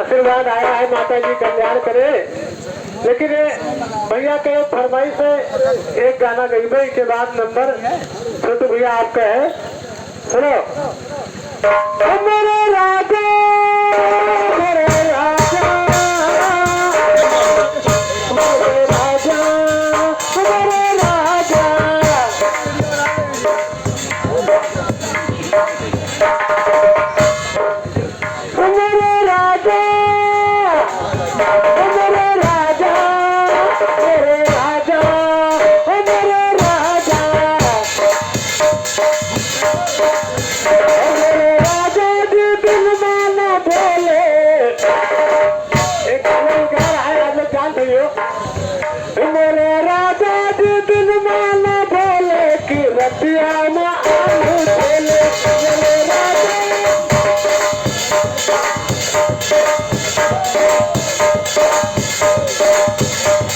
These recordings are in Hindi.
आशीर्वाद आया है, माता जी कल्याण करे। लेकिन भैया के फरमाइश से एक गाना गई के बाद नंबर छोटू भैया आपका है, सुनो। मेरे राजा मेरे राजा मेरे राजा मेरे राजा, मेरे राजा मेरे राजा मेरे राजा मेरे राजा, मेरे राजा जी दिल माना बोले। एक गाना गा रहा है, आप लोग जानते हो। मेरे राजा जी दिल माना बोले कि रतिया में आलू चले। मेरे राजा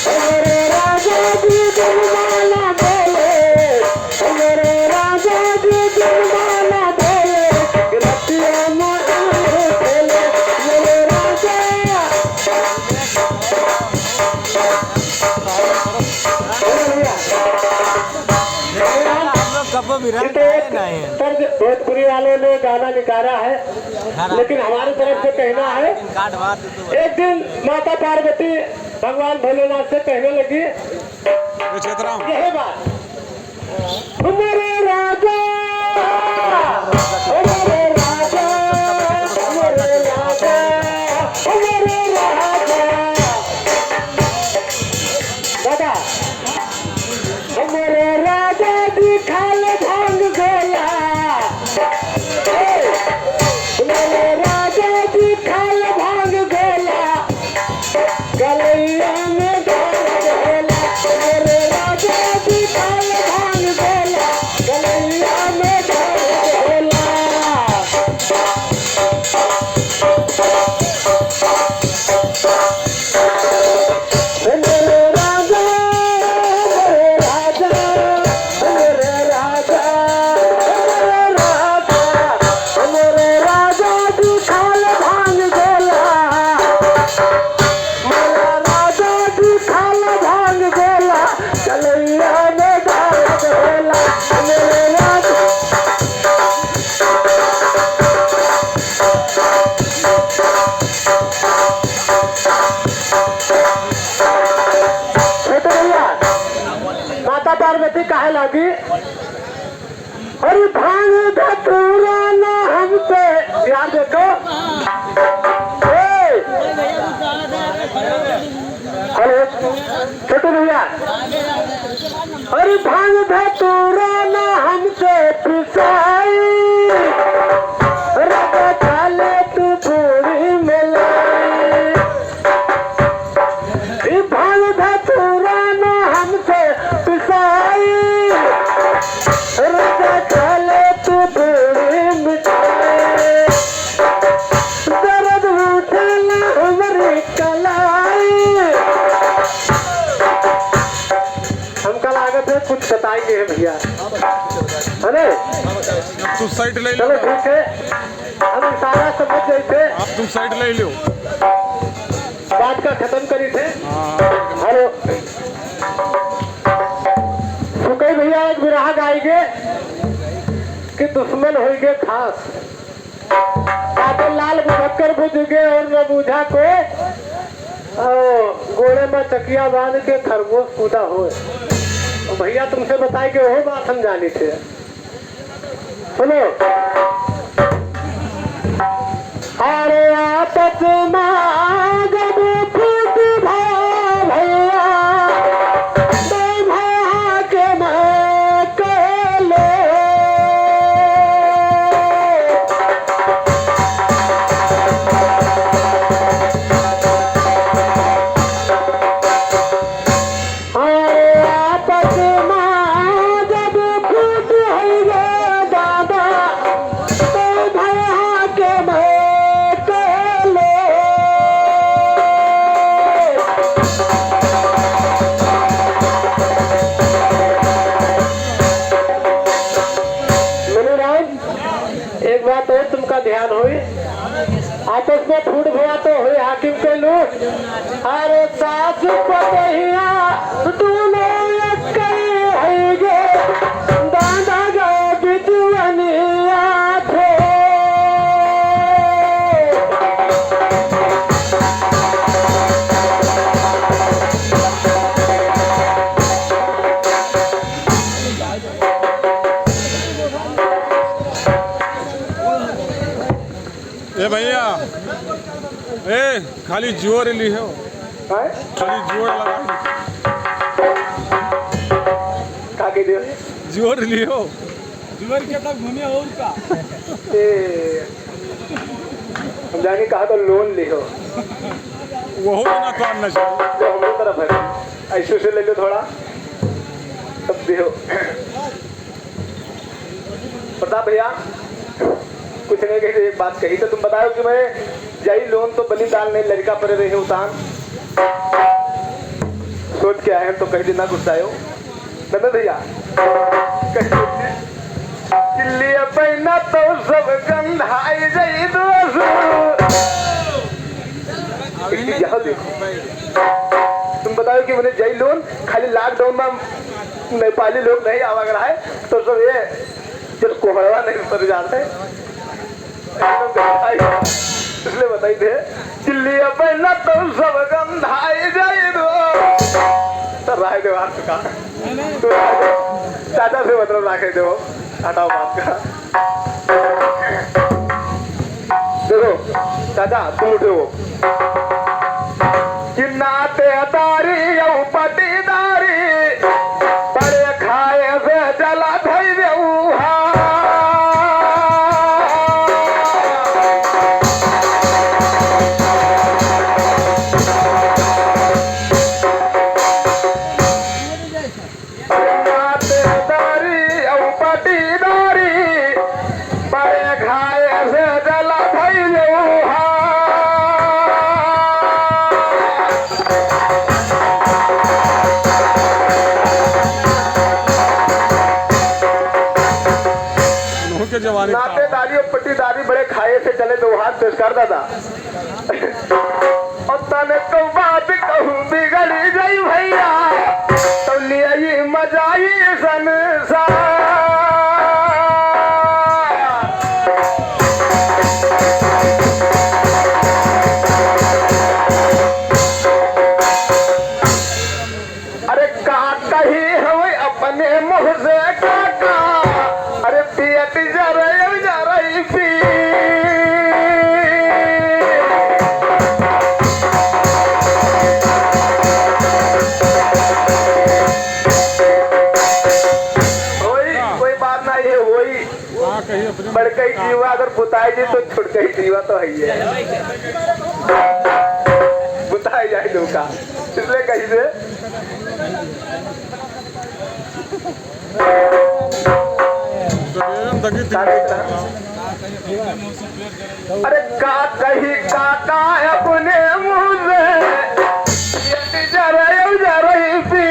मेरे राजा जी दिल माना बोले, मेरे राजा जी दिल माना बोले कि रतिया में आलू चले। मेरे राजा भोजपुरी वालों ने गाना निकाला है, लेकिन हमारी तरफ से कहना है, एक दिन माता पार्वती भगवान भोलेनाथ से कहने लगी यही बात, मेरे राजा मेरे राजा मेरे राजा मेरे राजा, दादा मेरे राजा जी खाल भांग गोला, मेरे राजा जी खाल भांग गोला, गलैया में दर्द होला। मेरे राजा जी खाल भांग गोला, गलैया में दर्द होला। मेरे राजा मेरे राजा मेरे राजा मेरे राजा, मेरे राजा जी खाल भांग गोला, मेरा राजा जी खाल भांग गोला, गलैया में दर्द होला। मेरे राजा छोटे भैया माता पार्वती कहे लगी, अरे भांग धतूरा ना हमसे, यार देखो हेलो छोटे भैया, अरे भांग धतूरा ना हमसे पिसाई, रगा खाले तू पूरी मिलाई। भांग धतूरा ना हमसे पिसाई, रगा खाले तू पूरी मिठाई। दर्द उठला हमारी कलाई, हमका लागत है कुछ बताएंगे भैया, अरे तुम साइड ले लो, चलो ठीक है, हम सारा समझ गए थे, आप तुम साइड ले लो, बात का खत्म करी थे। हेलो सुकई भैया एक विराह गाएंगे कि दुश्मन होंगे खास, काटे लाल बुझक्कर बुझ गए और न बूझा को गोड़े में चकिया बांध के खरगोश कूदा हो। भैया तुमसे बताए कि वो बात हम जानी थे, सुनो। अरे आपस में जब फूट भैया तो भैया के मैं कहलो, अरे आपस में जब फूट होइगे दादा तो भैया के मैं कहलो। आपस में फूट भुआ तो हुई हाकिम के लूट। अरे सास पतहिया दोनों एक है गे दादा गए बिदुअनिया थे। ए भैया, ए खाली जोर ली हो, खाली जोर लगा का के दियो जोर ली हो। जुगर के तक घूमे और का हम जाने कहा तो लोन लियो वो ना काम न चाहिए। जो हमारी तरफ है ऐसे से ले लो थोड़ा तब दियो। प्रताप भैया कुछ नहीं कही, एक बात कही तो तुम बताओ कि मैं जाई लोन तो बली दाल नहीं लड़का पर रहे उतान सोच के आए तो कह देना गुस्सायो नंद भैया चिल्ली पहना तो सब गंधाई जाई यहाँ देखो तुम बताओ कि मैंने जाई लोन खाली लॉकडाउन में नेपाली लोग नहीं आवाग रहा है तो सब ये जब कोहड़ा नहीं उतर जाते इसलिए बताई थे चिल्ली पहना तो सब गंधाई जाई दो सर राय दे बात का तो चाचा से मतलब राखे दो हटाओ बात का। देखो चाचा तुम उठो कि नाते तारी या पटीदारी बड़े खाए से जला धई देऊहा। नातेदारी और पट्टीदारी बड़े खाए से चले तो हाथ पेश कर दादा और तने तो बात कहूँ बिगड़ी गई भैया तो लिए मजाई संसार। अरे काका ही हमें अपने मुँह से काका अरे पियट जा रही पी। कोई बात नहीं है वही बड़कई जीवा अगर बुताई जी तो छुटकई जीवा तो है ही है बुताई जाए दूका इसलिए कहीं से अरे का कही काका अपने मुँह से जा रही पी।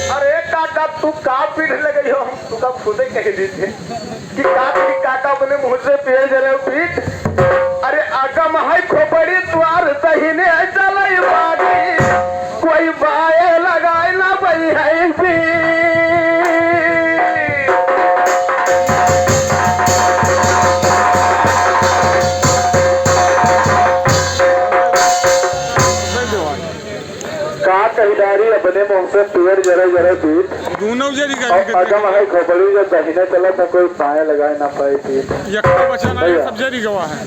अरे काका तू का पीठ लगे हो तू का खुद ही कह दीजिए कि काका अपने मुँह से पिए जा रहे हो पीठ। अरे आगम है खोपड़ी द्वार तहीने चलाई बागी कोई बाए लगाए ना बई है भी। का कहीदारी अपने मुंह से पेड़ जरे पीठ दोनों जरी आगम है खोपड़ी जब तहीने चला तो कोई बाए लगाए ना पाए पीठ यक्का बचाना ये सब जरी गवा है।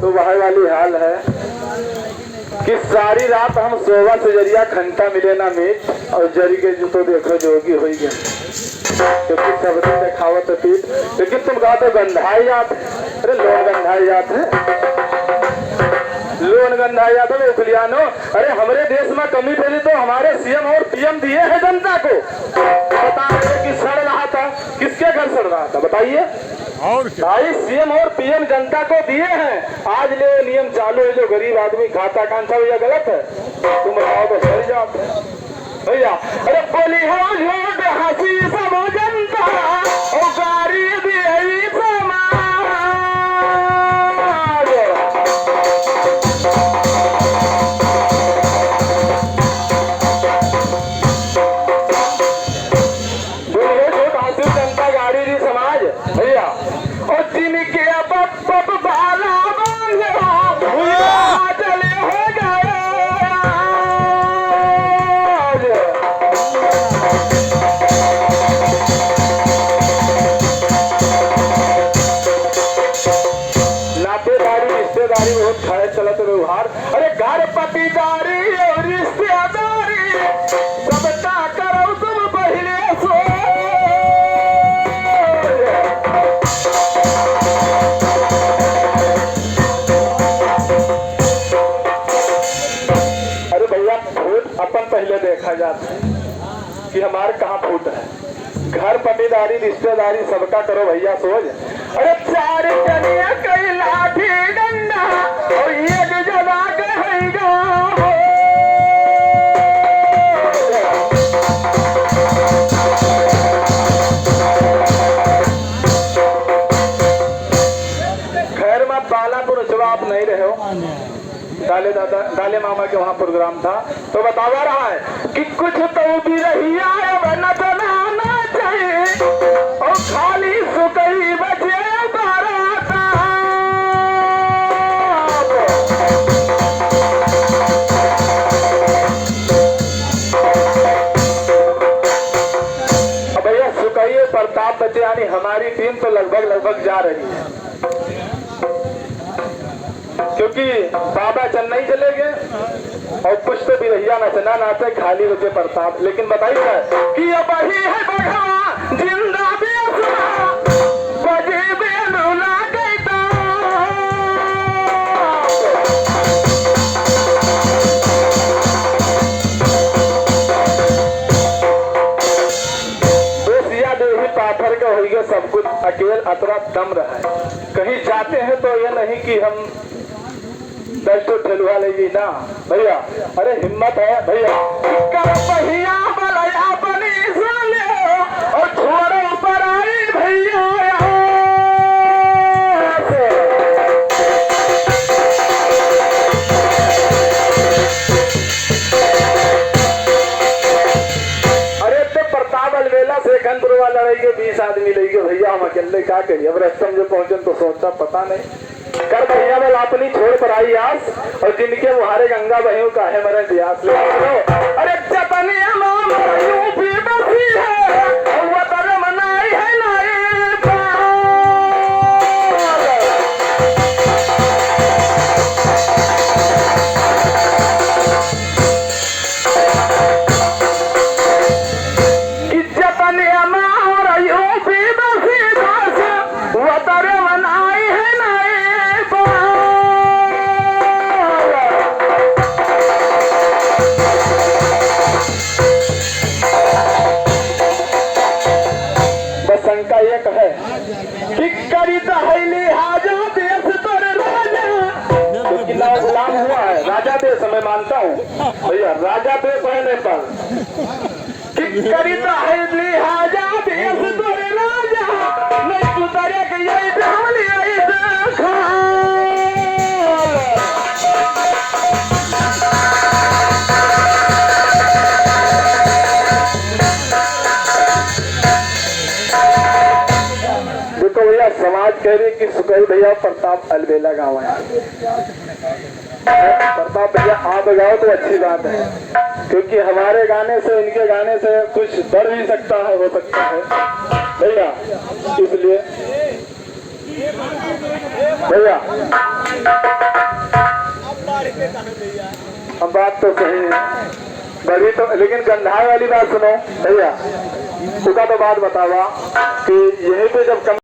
तो वह वाली हाल है कि सारी रात हम सोवा से जरिया घंटा मिले ना मीट और जरी के जो तो देखो जोगी हो गया क्योंकि सब दिन खावत पीठ। लेकिन तुम कहा तो गंधाई जात अरे लोन गंधाई जात है लोन गंधाई जात है उखलियानो। अरे हमारे देश में कमी फैली तो हमारे सीएम और पीएम दिए हैं जनता को बता रहे कि सड़ रहा था किसके घर सड़ रहा था बताइए। और भाई सीएम और पीएम जनता को दिए हैं आज ले नियम चालू है जो गरीब आदमी खाता कांसा हुआ गलत है तुम बताओ तो सही जाओ। भैया अरे बोली हो झूठ हंसी सब जनता और गारी भी समाज। बोली हो झूठ हंसी जनता गारी भी समाज भैया और जिनके बप बाला बांधे हो चले हो गए। रिश्तेदारी बहुत खाए चलत व्यवहार अरे घर पटीदारी और रिश्तेदारी सबटा करो तुम पहले सो। अरे भैया फूट अपन पहले देखा जाता है कि हमारे कहाँ फूट है। घर पटीदारी रिश्तेदारी सबका करो भैया सोच। अरे चार कनिया कई लाठी डंडा और एक जगह कहेगा खैर मत बालापुर जवाब नहीं रहे हो। डाले मामा के वहाँ प्रोग्राम था तो बतावा रहा है कि कुछ तो भी रही आए न बनाना चाहिए और खाली सुकई बचे बाराता। अब भैया सुकई प्रताप बचे यानी हमारी टीम तो लगभग जा रही है क्योंकि बाबा चेन्नई चले गए और कुछ तो भी भैया नचना नाचे खाली बचे प्रताप। लेकिन बताइए कि अब वही है बढ़ा जिंदा बेसुरा बजे बेलुला गईता। बेसिया देही पाथर के हो गए सब कुछ अकेल अतरा दम रहा है। कहीं जाते हैं तो ये नहीं कि हम 10 तो ठेलुआ लेगी ना भैया। अरे हिम्मत है भैया भैया बलया बनी सुन ले और छोड़ो पर आई भैया। अरे तो प्रताप अलवेला से खंडपुरवा लड़ेंगे 20 आदमी लेंगे भैया हम अकेले क्या करिए। अब रास्ते में जो पहुंचे तो सोचा पता नहीं कर भैया मैं अपनी छोड़ पर आई आस और जिनके मुहारे गंगा बहियों का है मरे ब्यास ले। अरे चपनिया यूं भी बसी है वो तर मनाई है नाई कि चपनिया यूं भी बसी वो तर मनाई है नाई। शंका एक है कि करी दहली हाजा देश पर राजा क्योंकि ना गुलाम हुआ है राजा देश मैं मानता हूँ भैया राजा देश है नेपाल कि करी दहली हाजा देश पर राजा नहीं सुधरे कि यही ढाली समाज कह रही कि सुकई भैया प्रताप अलवेला गाँव है। प्रताप भैया आप गाओ तो अच्छी बात है क्योंकि हमारे गाने से इनके गाने से कुछ बढ़ भी सकता है हो सकता है भैया। इसलिए भैया हम बात तो सही है बड़ी तो लेकिन गंधाई वाली बात सुनो भैया। उसका तो बात बतावा कि यहीं पे जब